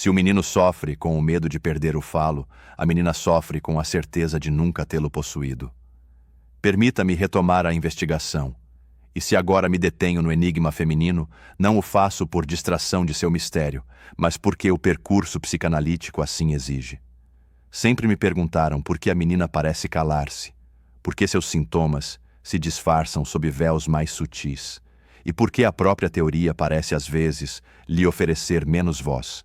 Se o menino sofre com o medo de perder o falo, a menina sofre com a certeza de nunca tê-lo possuído. Permita-me retomar a investigação. E se agora me detenho no enigma feminino, não o faço por distração de seu mistério, mas porque o percurso psicanalítico assim exige. Sempre me perguntaram por que a menina parece calar-se, por que seus sintomas se disfarçam sob véus mais sutis, e por que a própria teoria parece às vezes lhe oferecer menos voz.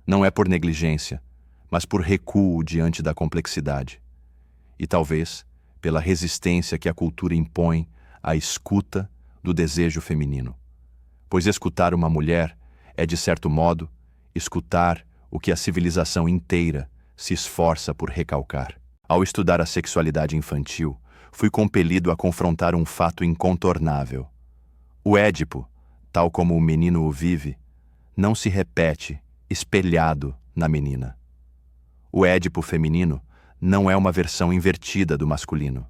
Não é por negligência, mas por recuo diante da complexidade. E talvez pela resistência que a cultura impõe à escuta do desejo feminino. Pois escutar uma mulher é, de certo modo, escutar o que a civilização inteira se esforça por recalcar. Ao estudar a sexualidade infantil, fui compelido a confrontar um fato incontornável. O Édipo, tal como o menino o vive, não se repete espelhado na menina. O Édipo feminino não é uma versão invertida do masculino.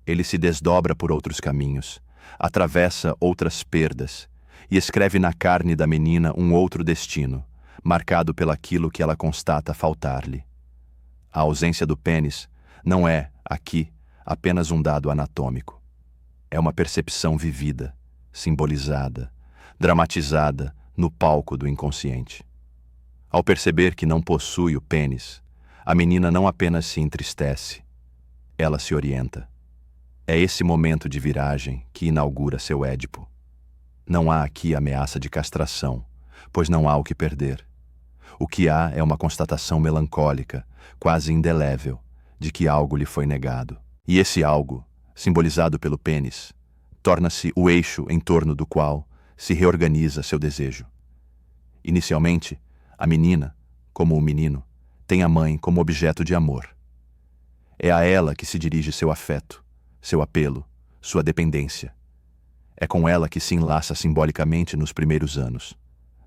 Ele se desdobra por outros caminhos, atravessa outras perdas e escreve na carne da menina um outro destino, marcado pelaquilo que ela constata faltar-lhe. A ausência do pênis não é, aqui, apenas um dado anatômico. É uma percepção vivida, simbolizada, dramatizada no palco do inconsciente. Ao perceber que não possui o pênis, a menina não apenas se entristece, ela se orienta. É esse momento de viragem que inaugura seu Édipo. Não há aqui ameaça de castração, pois não há o que perder. O que há é uma constatação melancólica, quase indelével, de que algo lhe foi negado. E esse algo, simbolizado pelo pênis, torna-se o eixo em torno do qual se reorganiza seu desejo. Inicialmente, a menina, como o menino, tem a mãe como objeto de amor. É a ela que se dirige seu afeto, seu apelo, sua dependência. É com ela que se enlaça simbolicamente nos primeiros anos.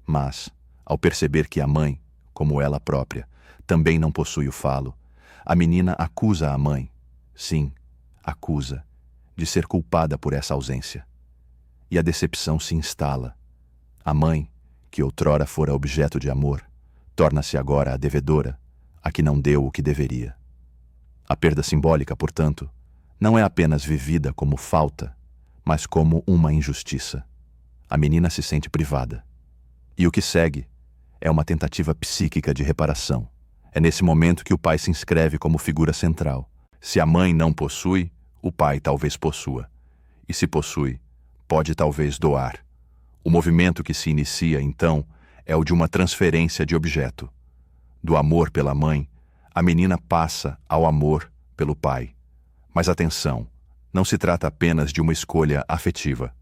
Mas, ao perceber que a mãe, como ela própria, também não possui o falo, a menina acusa a mãe, sim, acusa, de ser culpada por essa ausência. E a decepção se instala. A mãe, que outrora fora objeto de amor, torna-se agora a devedora, a que não deu o que deveria. A perda simbólica, portanto, não é apenas vivida como falta, mas como uma injustiça. A menina se sente privada. E o que segue é uma tentativa psíquica de reparação. É nesse momento que o pai se inscreve como figura central. Se a mãe não possui, o pai talvez possua. E se possui, pode talvez doar. O movimento que se inicia, então, é o de uma transferência de objeto. Do amor pela mãe, a menina passa ao amor pelo pai. Mas atenção, não se trata apenas de uma escolha afetiva.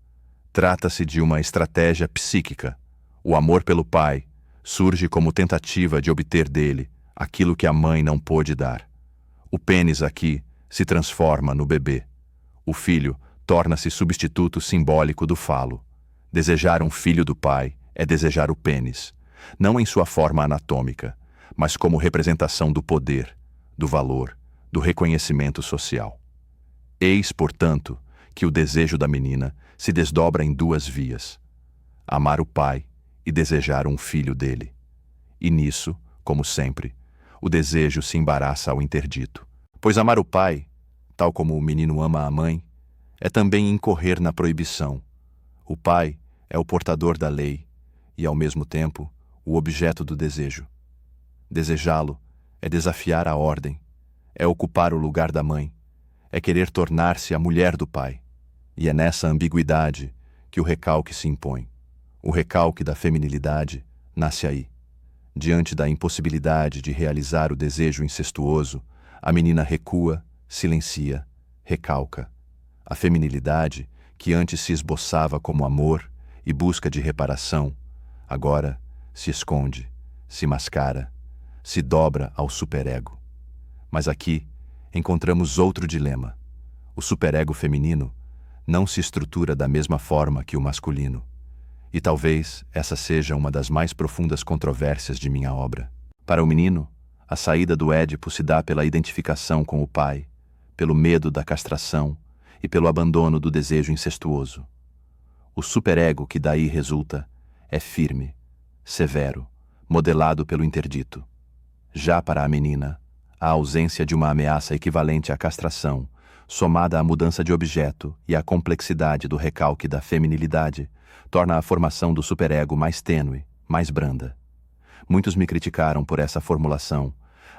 Trata-se de uma estratégia psíquica. O amor pelo pai surge como tentativa de obter dele aquilo que a mãe não pôde dar. O pênis aqui se transforma no bebê. O filho torna-se substituto simbólico do falo. Desejar um filho do pai é desejar o pênis, não em sua forma anatômica, mas como representação do poder, do valor, do reconhecimento social. Eis, portanto, que o desejo da menina se desdobra em duas vias: amar o pai e desejar um filho dele. E nisso, como sempre, o desejo se embaraça ao interdito. Pois amar o pai, tal como o menino ama a mãe, é também incorrer na proibição. O pai é o portador da lei e, ao mesmo tempo, o objeto do desejo. Desejá-lo é desafiar a ordem, é ocupar o lugar da mãe, é querer tornar-se a mulher do pai. E é nessa ambiguidade que o recalque se impõe. O recalque da feminilidade nasce aí. Diante da impossibilidade de realizar o desejo incestuoso, a menina recua, silencia, recalca. A feminilidade, que antes se esboçava como amor e busca de reparação, agora se esconde, se mascara, se dobra ao superego. Mas aqui encontramos outro dilema. O superego feminino não se estrutura da mesma forma que o masculino. E talvez essa seja uma das mais profundas controvérsias de minha obra. Para o menino, a saída do Édipo se dá pela identificação com o pai, pelo medo da castração e pelo abandono do desejo incestuoso. O superego que daí resulta é firme, severo, modelado pelo interdito. Já para a menina, a ausência de uma ameaça equivalente à castração, somada à mudança de objeto e à complexidade do recalque da feminilidade, torna a formação do superego mais tênue, mais branda. Muitos me criticaram por essa formulação,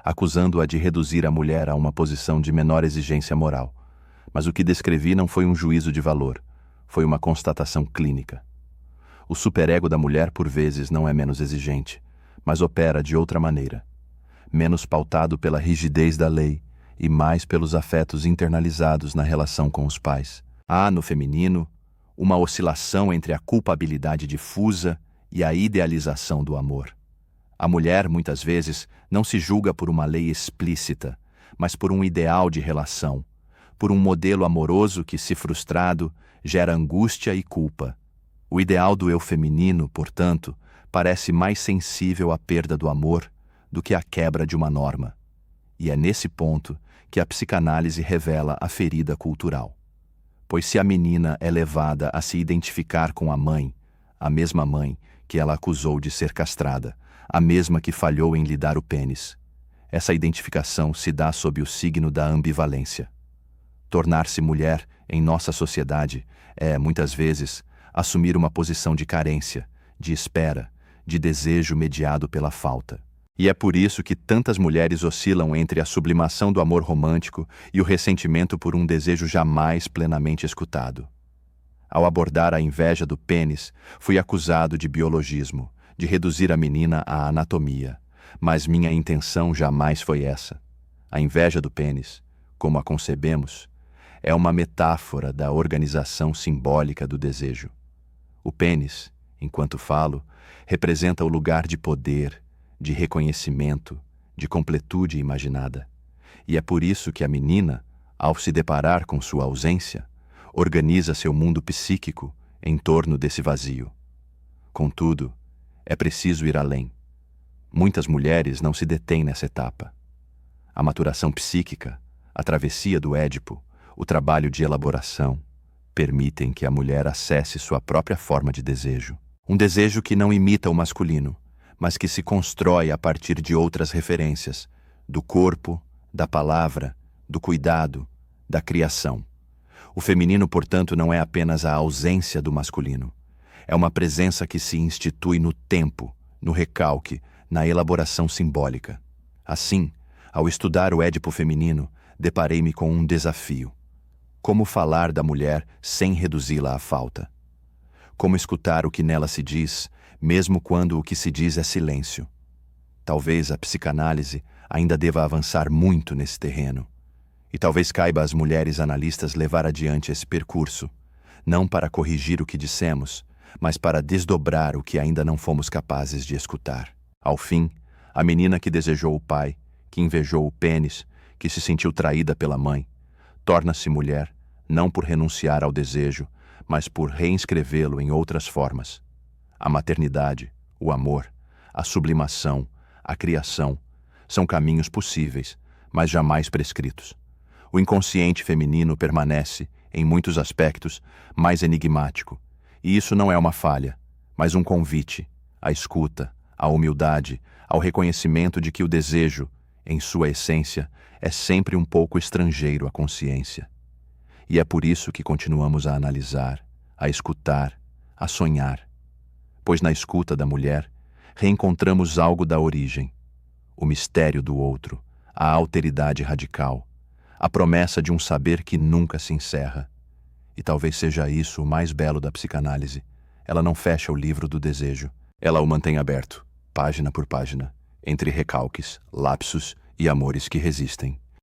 acusando-a de reduzir a mulher a uma posição de menor exigência moral. Mas o que descrevi não foi um juízo de valor, foi uma constatação clínica. O superego da mulher, por vezes, não é menos exigente, mas opera de outra maneira, menos pautado pela rigidez da lei e mais pelos afetos internalizados na relação com os pais. Há, no feminino, uma oscilação entre a culpabilidade difusa e a idealização do amor. A mulher, muitas vezes, não se julga por uma lei explícita, mas por um ideal de relação, por um modelo amoroso que, se frustrado, gera angústia e culpa. O ideal do eu feminino, portanto, parece mais sensível à perda do amor do que à quebra de uma norma. E é nesse ponto que a psicanálise revela a ferida cultural. Pois se a menina é levada a se identificar com a mãe, a mesma mãe que ela acusou de ser castrada, a mesma que falhou em lhe dar o pênis, essa identificação se dá sob o signo da ambivalência. Tornar-se mulher em nossa sociedade é, muitas vezes, assumir uma posição de carência, de espera, de desejo mediado pela falta. E é por isso que tantas mulheres oscilam entre a sublimação do amor romântico e o ressentimento por um desejo jamais plenamente escutado. Ao abordar a inveja do pênis, fui acusado de biologismo, de reduzir a menina à anatomia, mas minha intenção jamais foi essa. A inveja do pênis, como a concebemos, é uma metáfora da organização simbólica do desejo. O pênis, enquanto falo, representa o lugar de poder, de reconhecimento, de completude imaginada. E é por isso que a menina, ao se deparar com sua ausência, organiza seu mundo psíquico em torno desse vazio. Contudo, é preciso ir além. Muitas mulheres não se detêm nessa etapa. A maturação psíquica, a travessia do Édipo, o trabalho de elaboração, permitem que a mulher acesse sua própria forma de desejo. Um desejo que não imita o masculino, mas que se constrói a partir de outras referências, do corpo, da palavra, do cuidado, da criação. O feminino, portanto, não é apenas a ausência do masculino. É uma presença que se institui no tempo, no recalque, na elaboração simbólica. Assim, ao estudar o Édipo feminino, deparei-me com um desafio. Como falar da mulher sem reduzi-la à falta? Como escutar o que nela se diz, mesmo quando o que se diz é silêncio? Talvez a psicanálise ainda deva avançar muito nesse terreno. E talvez caiba às mulheres analistas levar adiante esse percurso, não para corrigir o que dissemos, mas para desdobrar o que ainda não fomos capazes de escutar. Ao fim, a menina que desejou o pai, que invejou o pênis, que se sentiu traída pela mãe, torna-se mulher, não por renunciar ao desejo, mas por reinscrevê-lo em outras formas. A maternidade, o amor, a sublimação, a criação, são caminhos possíveis, mas jamais prescritos. O inconsciente feminino permanece, em muitos aspectos, mais enigmático, e isso não é uma falha, mas um convite à escuta, à humildade, ao reconhecimento de que o desejo, em sua essência, é sempre um pouco estrangeiro à consciência. E é por isso que continuamos a analisar, a escutar, a sonhar. Pois na escuta da mulher, reencontramos algo da origem, o mistério do outro, a alteridade radical, a promessa de um saber que nunca se encerra. E talvez seja isso o mais belo da psicanálise. Ela não fecha o livro do desejo, ela o mantém aberto, página por página, entre recalques, lapsos e amores que resistem.